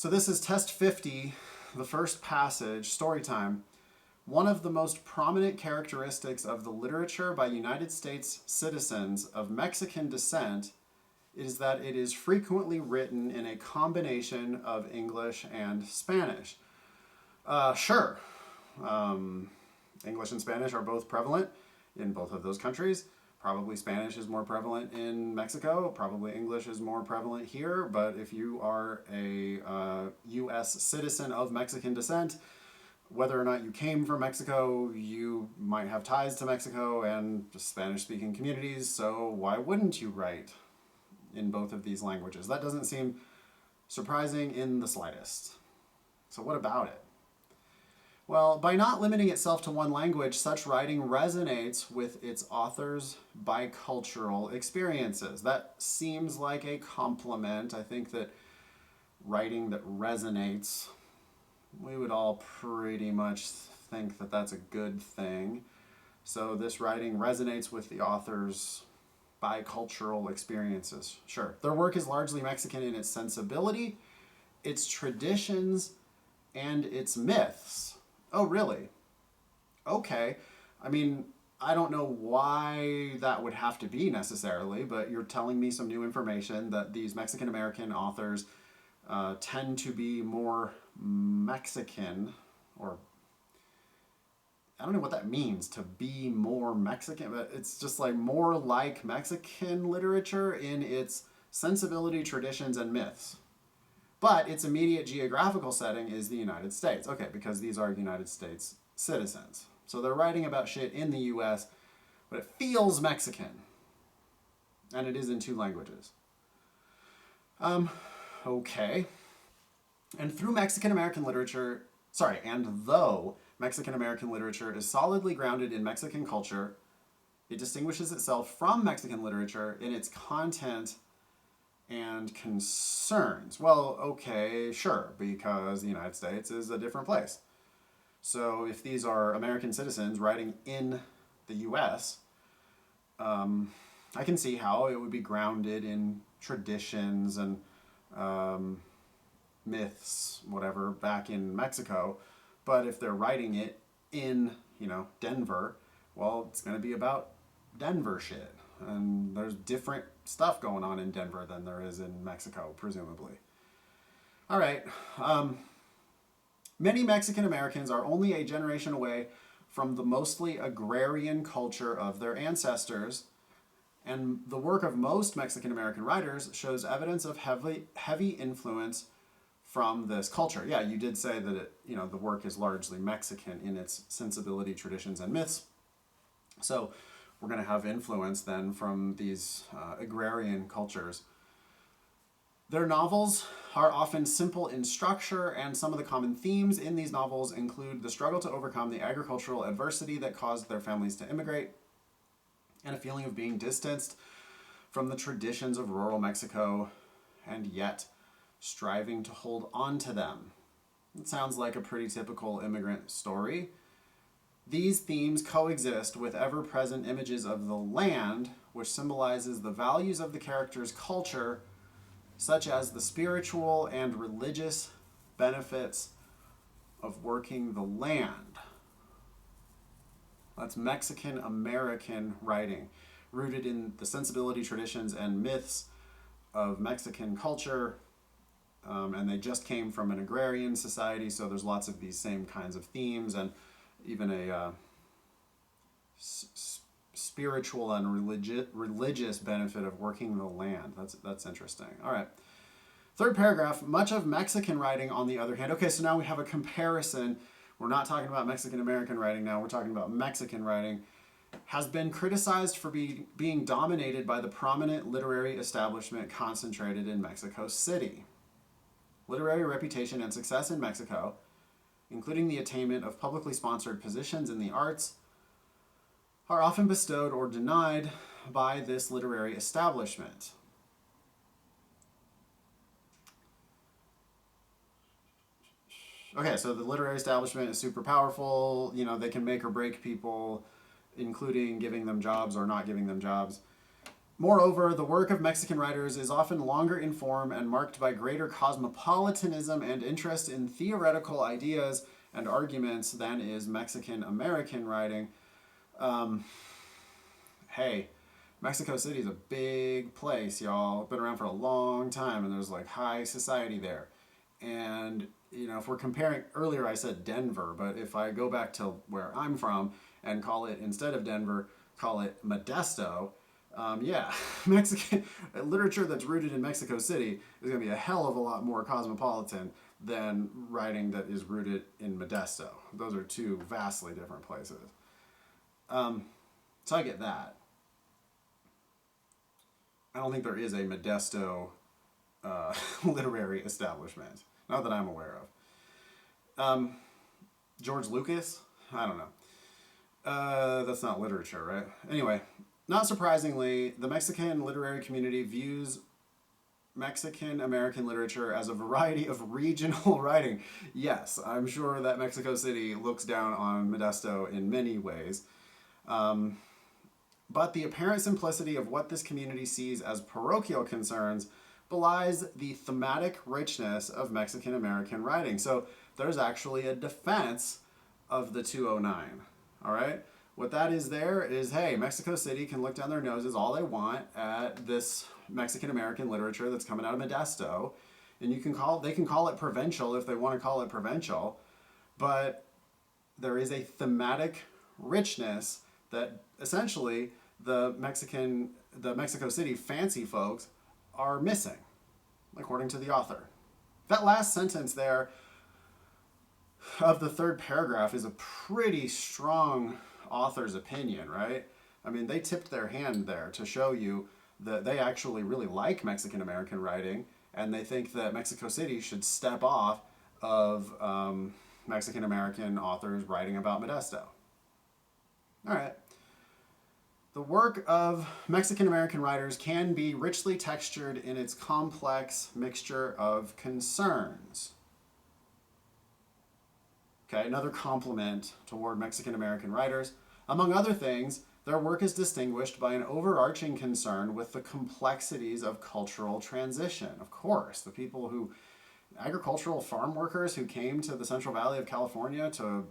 So this is test 50, the first passage, story time. One of the most prominent characteristics of the literature by United States citizens of Mexican descent is that it is frequently written in a combination of English and Spanish. Sure. English and Spanish are both prevalent in both of those countries. Probably Spanish is more prevalent in Mexico. Probably English is more prevalent here. But if you are a U.S. citizen of Mexican descent, whether or not you came from Mexico, you might have ties to Mexico and just Spanish-speaking communities. So why wouldn't you write in both of these languages? That doesn't seem surprising in the slightest. So what about it? Well, by not limiting itself to one language, such writing resonates with its author's bicultural experiences. That seems like a compliment. I think that writing that resonates, we would all pretty much think that that's a good thing. So this writing resonates with the author's bicultural experiences. Sure. Their work is largely Mexican in its sensibility, its traditions, and its myths. Oh, really? Okay. I mean, I don't know why that would have to be necessarily, but you're telling me some new information that these Mexican-American authors tend to be more Mexican, or I don't know what that means, to be more Mexican, but it's just like more like Mexican literature in its sensibility, traditions, and myths. But its immediate geographical setting is the United States. Okay, because these are United States citizens. So they're writing about shit in the US, but it feels Mexican. And it is in 2 languages. Okay. And though Mexican American literature is solidly grounded in Mexican culture, it distinguishes itself from Mexican literature in its content and concerns. Well, okay, sure, because the United States is a different place. So if these are American citizens writing in the US, I can see how it would be grounded in traditions and myths, whatever, back in Mexico. But if they're writing it in, Denver, well, it's going to be about Denver shit. And there's different stuff going on in Denver than there is in Mexico, presumably. All right. Many Mexican Americans are only a generation away from the mostly agrarian culture of their ancestors, and the work of most Mexican American writers shows evidence of heavy influence from this culture. Yeah, you did say that the work is largely Mexican in its sensibility, traditions, and myths. So we're going to have influence then from these agrarian cultures. Their novels are often simple in structure, and some of the common themes in these novels include the struggle to overcome the agricultural adversity that caused their families to immigrate, and a feeling of being distanced from the traditions of rural Mexico, and yet striving to hold on to them. It sounds like a pretty typical immigrant story. These themes coexist with ever-present images of the land, which symbolizes the values of the character's culture, such as the spiritual and religious benefits of working the land. That's Mexican-American writing, rooted in the sensibility, traditions, and myths of Mexican culture. And they just came from an agrarian society, so there's lots of these same kinds of themes, and even a spiritual and religious benefit of working the land. That's interesting. All right. Third paragraph, much of Mexican writing, on the other hand. Okay, so now we have a comparison. We're not talking about Mexican-American writing now. We're talking about Mexican writing. Has been criticized for being dominated by the prominent literary establishment concentrated in Mexico City. Literary reputation and success in Mexico, including the attainment of publicly sponsored positions in the arts, are often bestowed or denied by this literary establishment. Okay, so the literary establishment is super powerful. They can make or break people, including giving them jobs or not giving them jobs. Moreover, the work of Mexican writers is often longer in form and marked by greater cosmopolitanism and interest in theoretical ideas and arguments than is Mexican American writing. Um, hey, Mexico City is a big place, y'all. Been around for a long time, and there's like high society there. And if we're comparing, earlier I said Denver, but if I go back to where I'm from and call it, instead of Denver, call it Modesto, yeah, Mexican literature that's rooted in Mexico City is going to be a hell of a lot more cosmopolitan than writing that is rooted in Modesto. Those are two vastly different places. So I get that. I don't think there is a Modesto literary establishment, not that I'm aware of. George Lucas? I don't know. That's not literature, right? Anyway, not surprisingly, the Mexican literary community views Mexican American literature as a variety of regional writing. Yes, I'm sure that Mexico City looks down on Modesto in many ways. But the apparent simplicity of what this community sees as parochial concerns belies the thematic richness of Mexican American writing. So there's actually a defense of the 209. All right? What that is there is, hey, Mexico City can look down their noses all they want at this Mexican American literature that's coming out of Modesto, and they can call it provincial if they want to call it provincial, but there is a thematic richness that essentially the Mexico City fancy folks are missing, according to the author. That last sentence there of the third paragraph is a pretty strong author's opinion, right? I mean, they tipped their hand there to show you that they actually really like Mexican American writing, and they think that Mexico City should step off of Mexican American authors writing about Modesto. All right. The work of Mexican American writers can be richly textured in its complex mixture of concerns. Okay, another compliment toward Mexican American writers. Among other things, their work is distinguished by an overarching concern with the complexities of cultural transition. Of course, agricultural farm workers who came to the Central Valley of California to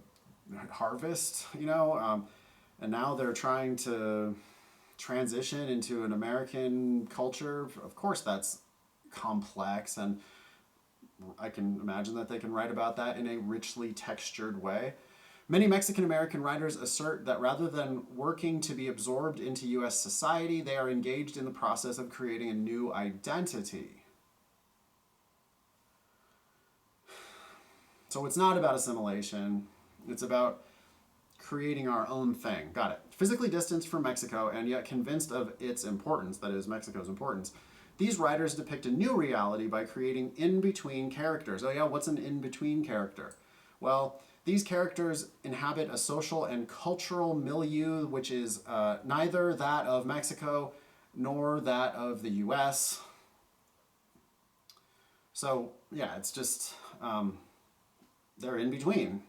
harvest, and now they're trying to transition into an American culture. Of course, that's complex, and I can imagine that they can write about that in a richly textured way. Many Mexican American writers assert that rather than working to be absorbed into U.S. society, they are engaged in the process of creating a new identity. So it's not about assimilation. It's about creating our own thing. Got it. Physically distanced from Mexico and yet convinced of its importance, that is, Mexico's importance, these writers depict a new reality by creating in-between characters. Oh yeah, what's an in-between character? Well, these characters inhabit a social and cultural milieu which is neither that of Mexico nor that of the U.S. So yeah, it's just, they're in between.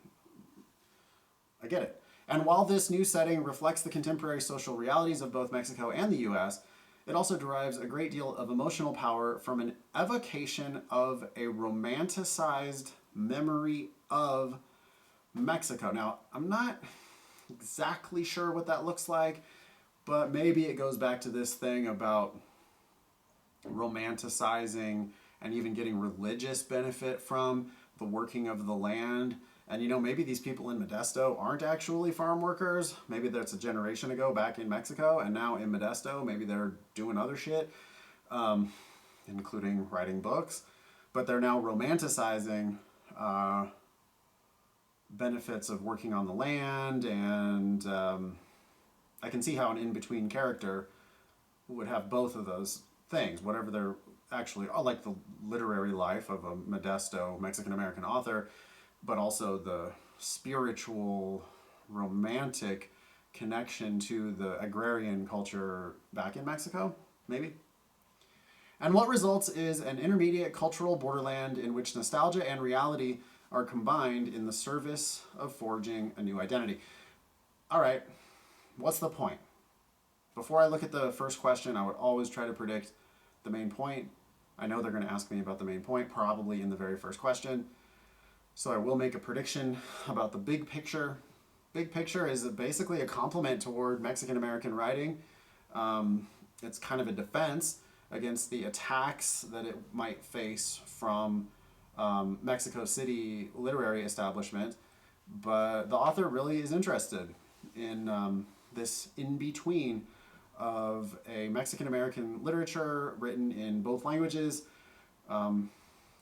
I get it. And while this new setting reflects the contemporary social realities of both Mexico and the U.S., it also derives a great deal of emotional power from an evocation of a romanticized memory of Mexico. Now, I'm not exactly sure what that looks like, but maybe it goes back to this thing about romanticizing and even getting religious benefit from the working of the land. And maybe these people in Modesto aren't actually farm workers. Maybe that's a generation ago back in Mexico, and now in Modesto, maybe they're doing other shit, including writing books. But they're now romanticizing benefits of working on the land, and I can see how an in-between character would have both of those things, whatever they're actually, like the literary life of a Modesto Mexican-American author, but also the spiritual, romantic connection to the agrarian culture back in Mexico, maybe. And what results is an intermediate cultural borderland in which nostalgia and reality are combined in the service of forging a new identity. All right, what's the point? before I look at the first question, I would always try to predict the main point. I know they're going to ask me about the main point, probably in the very first question. So I will make a prediction about the big picture. Big picture is basically a compliment toward Mexican American writing. It's kind of a defense against the attacks that it might face from Mexico City literary establishment. But the author really is interested in this in-between of a Mexican American literature written in both languages.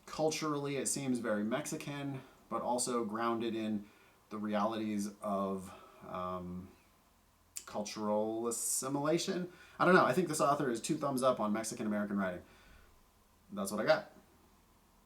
Culturally, it seems very Mexican, but also grounded in the realities of cultural assimilation. I don't know. I think this author is 2 thumbs up on Mexican American writing. That's what I got.